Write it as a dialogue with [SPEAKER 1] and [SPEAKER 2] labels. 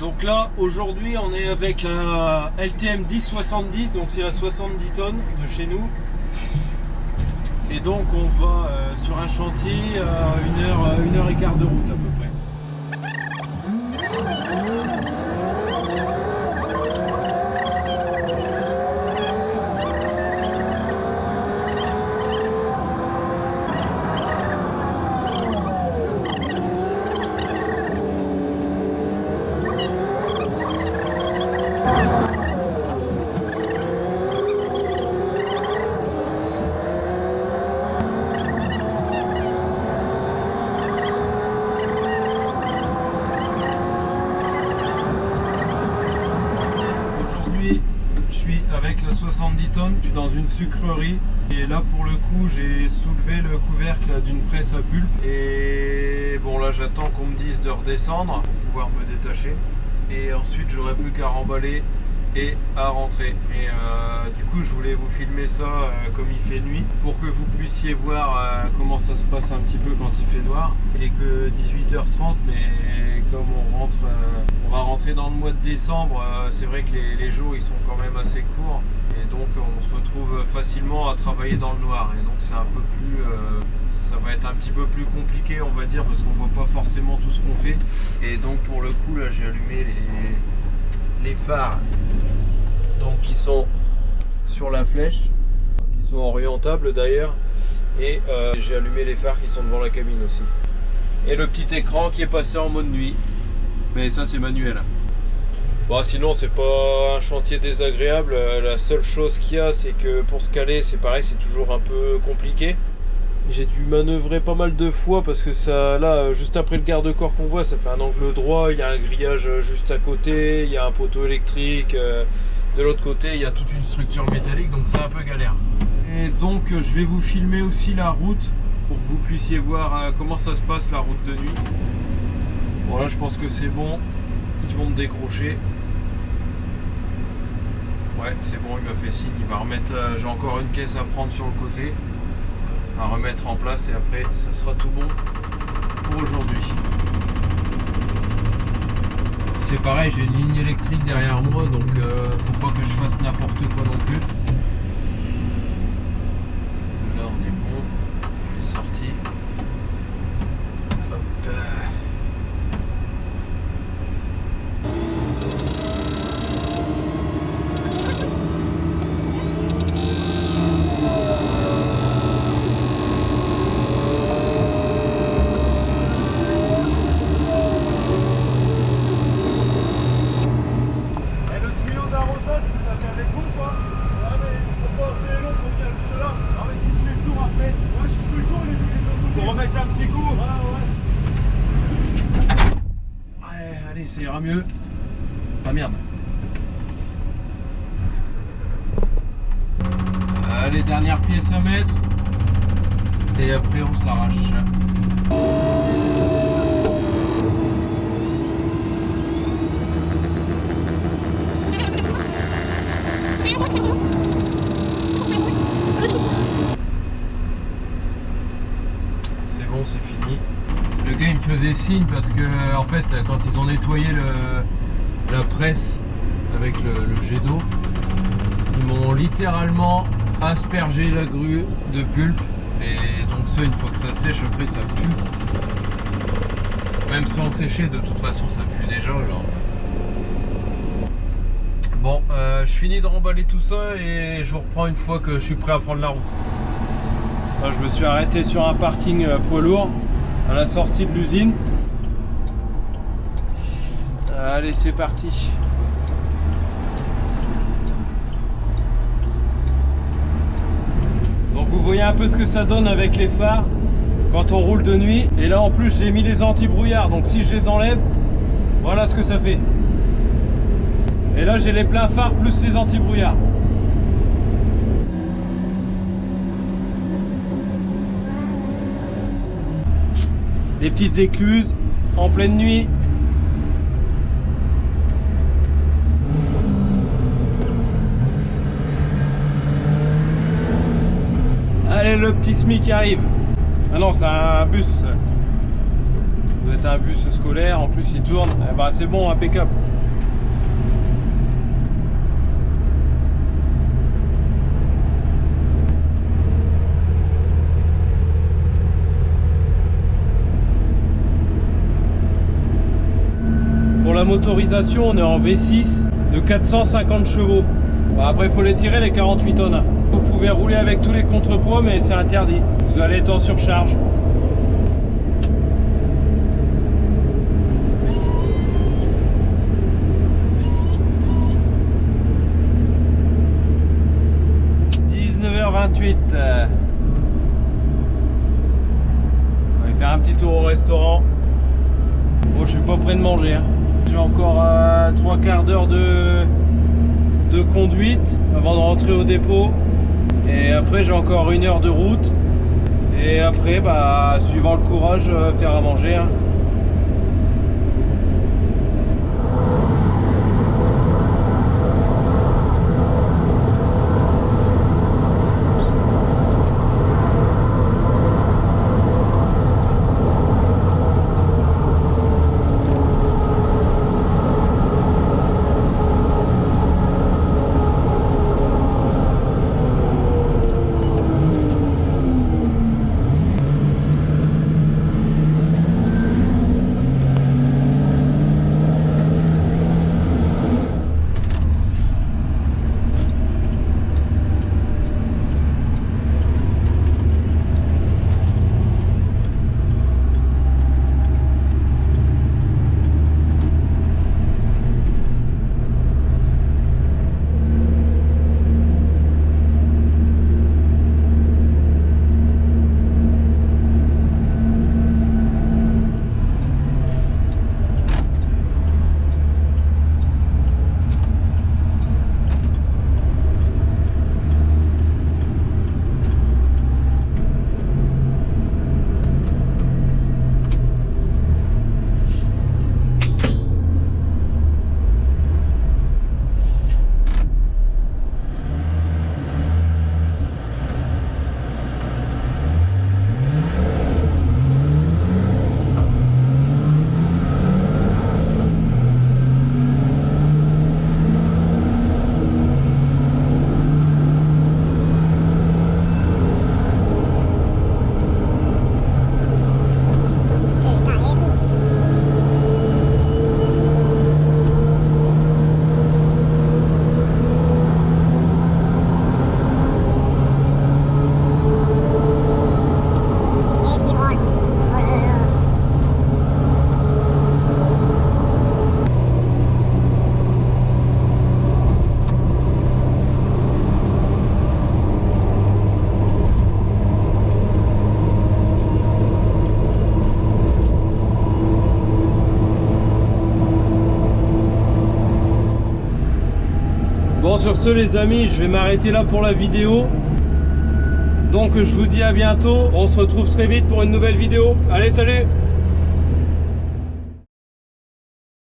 [SPEAKER 1] Donc là, aujourd'hui, on est avec la LTM 1070, donc c'est à 70 tonnes de chez nous. Et donc on va sur un chantier à 1h15 de route à peu près. Avec la 70 tonnes, je suis dans une sucrerie et là pour le coup j'ai soulevé le couvercle d'une presse à pulpe et bon là j'attends qu'on me dise de redescendre pour pouvoir me détacher et ensuite j'aurai plus qu'à remballer et à rentrer. Et du coup je voulais vous filmer ça comme il fait nuit pour que vous puissiez voir comment ça se passe un petit peu quand il fait noir. Il est que 18h30 mais comme on va rentrer dans le mois de décembre, c'est vrai que les jours ils sont quand même assez courts et donc on se retrouve facilement à travailler dans le noir et donc c'est un peu plus ça va être un petit peu plus compliqué on va dire parce qu'on voit pas forcément tout ce qu'on fait. Et donc pour le coup là j'ai allumé les phares donc qui sont sur la flèche, qui sont orientables d'ailleurs, et j'ai allumé les phares qui sont devant la cabine aussi et le petit écran qui est passé en mode nuit, mais ça c'est manuel. Bon, sinon c'est pas un chantier désagréable, la seule chose qu'il y a c'est que pour se caler c'est pareil, c'est toujours un peu compliqué. J'ai dû manœuvrer pas mal de fois parce que ça, là, juste après le garde-corps qu'on voit, ça fait un angle droit, il y a un grillage juste à côté, il y a un poteau électrique, de l'autre côté il y a toute une structure métallique, donc c'est un peu galère. Et donc je vais vous filmer aussi la route pour que vous puissiez voir comment ça se passe la route de nuit. Bon là je pense que c'est bon, ils vont me décrocher. Ouais c'est bon, il m'a fait signe, il va remettre, j'ai encore une caisse à prendre sur le côté, à remettre en place et après ça sera tout bon pour aujourd'hui. C'est pareil, j'ai une ligne électrique derrière moi donc faut pas que je fasse n'importe quoi non plus. Là on est bon, on est sorti. Hop. Ça ira mieux. Ah merde. Les dernières pièces à mettre. Et après on s'arrache. C'est bon, c'est fini. Le gars il me faisait signe parce que en fait quand ils ont nettoyé la presse avec le jet d'eau, ils m'ont littéralement aspergé la grue de pulpe et donc ça une fois que ça sèche après ça pue. Même sans sécher de toute façon ça pue déjà alors. Bon je finis de remballer tout ça et je vous reprends une fois que je suis prêt à prendre la route. Là, je me suis arrêté sur un parking poids lourd à la sortie de l'usine. Allez c'est parti. Donc vous voyez un peu ce que ça donne avec les phares quand on roule de nuit. Et là en plus j'ai mis les anti-brouillards, donc si je les enlève, voilà ce que ça fait. Et là j'ai les pleins phares plus les anti-brouillards. Les petites écluses en pleine nuit. Allez le petit SMIC qui arrive. Ah non c'est un bus. Ça doit être un bus scolaire, en plus il tourne. Eh ben, c'est bon, impeccable. motorisation, on est en V6 de 450 chevaux. Bon, après, il faut les tirer les 48 tonnes. Vous pouvez rouler avec tous les contrepoids, mais c'est interdit. Vous allez être en surcharge. On va faire un petit tour au restaurant. Bon, je suis pas prêt de manger, hein. J'ai encore 3 quarts d'heure de conduite avant de rentrer au dépôt. Et après j'ai encore 1 heure de route. Et après, bah, suivant le courage, faire à manger, hein. Bon, sur ce les amis, je vais m'arrêter là pour la vidéo. Donc je vous dis à bientôt, on se retrouve très vite pour une nouvelle vidéo. Allez, salut!